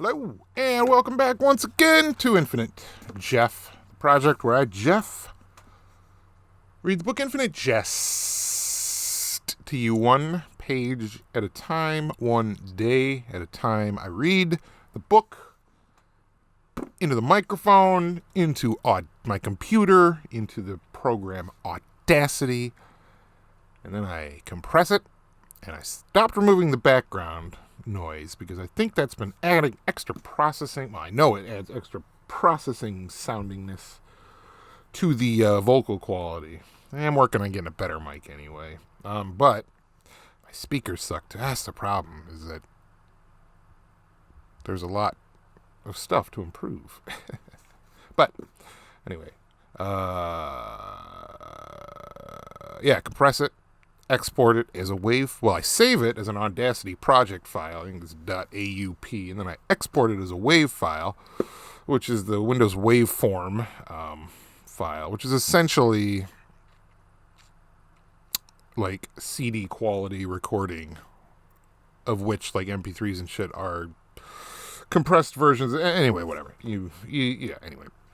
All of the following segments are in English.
Hello, and welcome back once again to Infinite Jeff, the project where I, Jeff, read the book Infinite Jest to you one page at a time, one day at a time. I read the book into the microphone, into my computer, into the program Audacity, and then I compress it, and I stopped removing the background noise because I think that's been adding extra processing. Well, I know it adds extra processing soundingness to the vocal quality. I am working on getting a better mic anyway. But my speakers suck too. That's the problem, is that there's a lot of stuff to improve. But anyway, compress it. Export it as a wave. Well, I save it as an Audacity project file. I think it's .aup, and then I export it as a wave file, which is the Windows waveform file, which is essentially like CD quality recording, of which like MP3s and shit are compressed versions. Anyway, whatever. Anyway.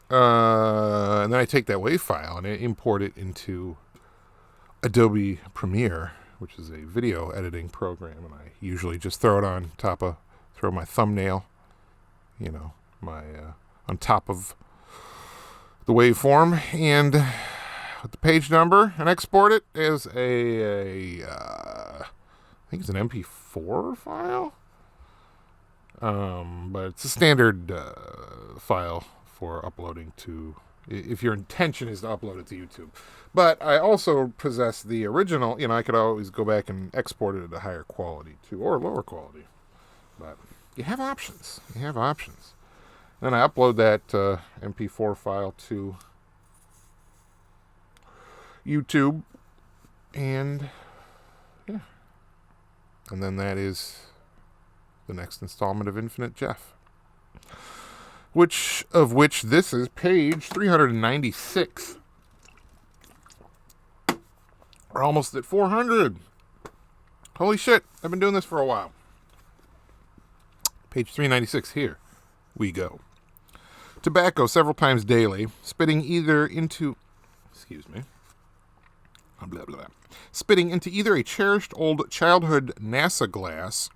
And then I take that wave file and I import it into Adobe Premiere, which is a video editing program, and I usually just throw my thumbnail, on top of the waveform, and with the page number, and export it as I think it's an MP4 file, but it's a standard file for uploading to, if your intention is to upload it to YouTube. But I also possess the original, I could always go back and export it at a higher quality too, or lower quality. But you have options. Then I upload that MP4 file to YouTube, and yeah. And then that is the next installment of Infinite Jeff. Which this is page 396. We're almost at 400. Holy shit, I've been doing this for a while. Page 396, here we go. Tobacco several times daily, spitting into either a cherished old childhood NASA glass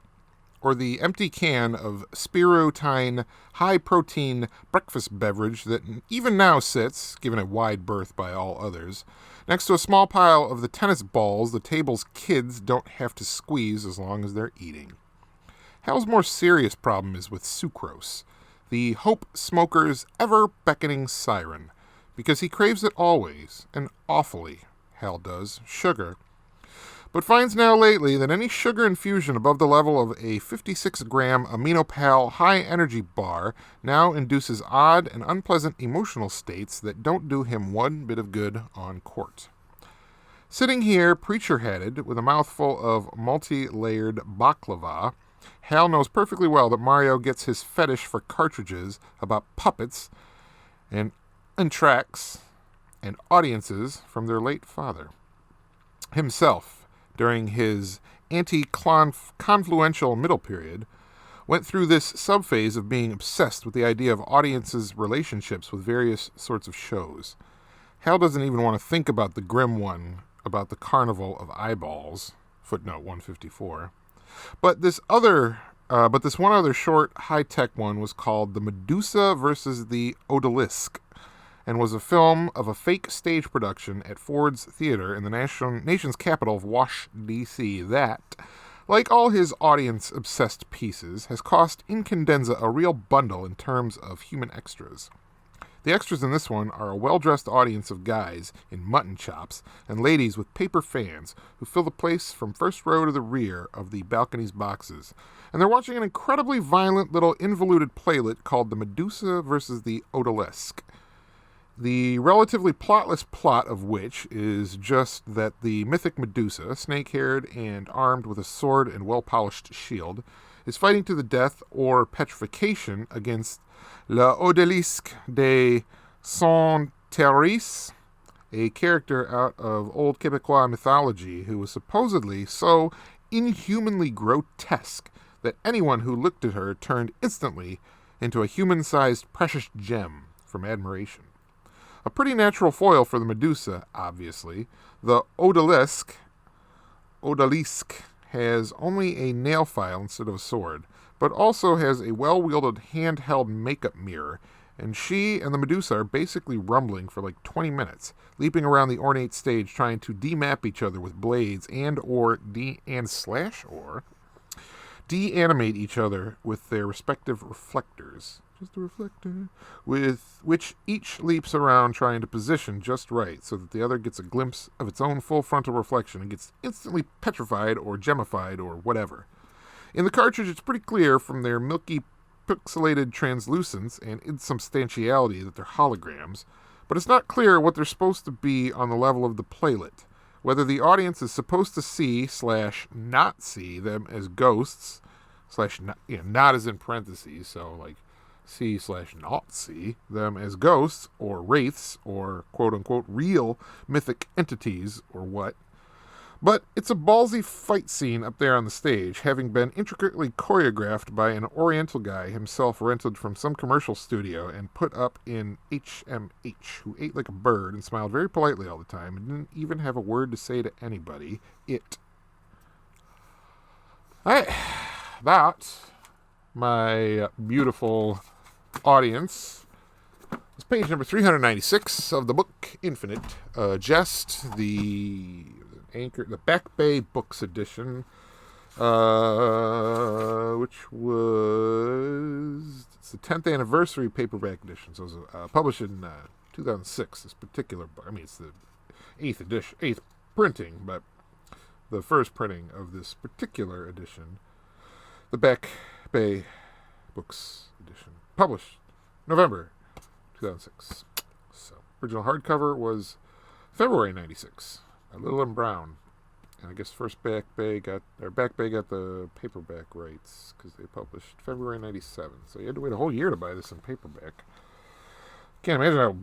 or the empty can of spirotine high-protein breakfast beverage that even now sits, given a wide berth by all others, next to a small pile of the tennis balls the table's kids don't have to squeeze as long as they're eating. Hal's more serious problem is with sucrose, the hope smoker's ever-beckoning siren, because he craves it always, and awfully, Hal does, sugar, but finds now lately that any sugar infusion above the level of a 56-gram AminoPal high-energy bar now induces odd and unpleasant emotional states that don't do him one bit of good on court. Sitting here, preacher-headed, with a mouthful of multi-layered baklava, Hal knows perfectly well that Mario gets his fetish for cartridges about puppets and tracks and audiences from their late father. Himself, during his anti-confluential middle period, went through this subphase of being obsessed with the idea of audiences' relationships with various sorts of shows. Hal doesn't even want to think about the grim one about the Carnival of Eyeballs, footnote 154. But this one other short, high-tech one was called The Medusa versus the Odalisque, and was a film of a fake stage production at Ford's Theater in the nation's capital of Washington, D.C. that, like all his audience-obsessed pieces, has cost Incandenza a real bundle in terms of human extras. The extras in this one are a well-dressed audience of guys in mutton chops and ladies with paper fans who fill the place from first row to the rear of the balcony's boxes. And they're watching an incredibly violent little involuted playlet called The Medusa versus the Odalisque. The relatively plotless plot of which is just that the mythic Medusa, snake-haired and armed with a sword and well-polished shield, is fighting to the death or petrification against La Odalisque de Saint-Thérèse, a character out of old Quebecois mythology who was supposedly so inhumanly grotesque that anyone who looked at her turned instantly into a human-sized precious gem from admiration. A pretty natural foil for the Medusa, obviously. The odalisque has only a nail file instead of a sword, but also has a well-wielded handheld makeup mirror, and she and the Medusa are basically rumbling for like 20 minutes, leaping around the ornate stage trying to demap each other with blades de-animate each other with their respective reflectors. Just a reflector. With which each leaps around trying to position just right so that the other gets a glimpse of its own full frontal reflection and gets instantly petrified or gemified or whatever. In the cartridge, it's pretty clear from their milky pixelated translucence and insubstantiality that they're holograms, but it's not clear what they're supposed to be on the level of the playlet. Whether the audience is supposed to see/not see them as ghosts, not as in parentheses, so like see/not see them as ghosts or wraiths or quote-unquote real mythic entities or what. But it's a ballsy fight scene up there on the stage, having been intricately choreographed by an Oriental guy himself rented from some commercial studio and put up in HMH, who ate like a bird and smiled very politely all the time and didn't even have a word to say to anybody. That, my beautiful audience, is page number 396 of the book Infinite Jest, the Back Bay Books edition, which was it's the 10th anniversary paperback edition. So it was published in 2006. This particular book, it's the 8th printing, but the first printing of this particular edition, the Back Bay Books edition, published November 2006. So original hardcover was February 96. Little and Brown, and I guess Back Bay got the paperback rights because they published February 97. So you had to wait a whole year to buy this in paperback. Can't imagine how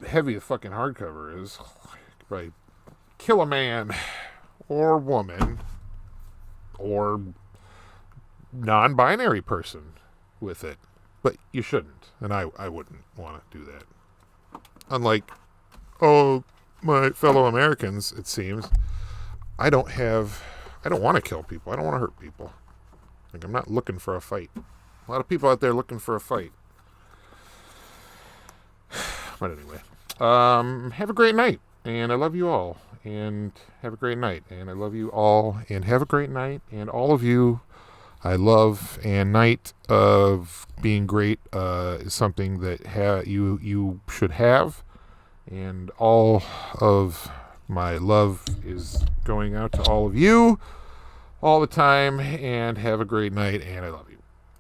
heavy the fucking hardcover is. Right, kill a man or woman or non-binary person with it, but you shouldn't, and I wouldn't want to do that. Unlike my fellow Americans, it seems, I don't want to kill people. I don't want to hurt people. Like, I'm not looking for a fight. A lot of people out there looking for a fight. But anyway, have a great night, and I love you all, and have a great night, and I love you all, and have a great night, and all of you I love, and night of being great is something that you should have. And all of my love is going out to all of you all the time. And have a great night. And I love you.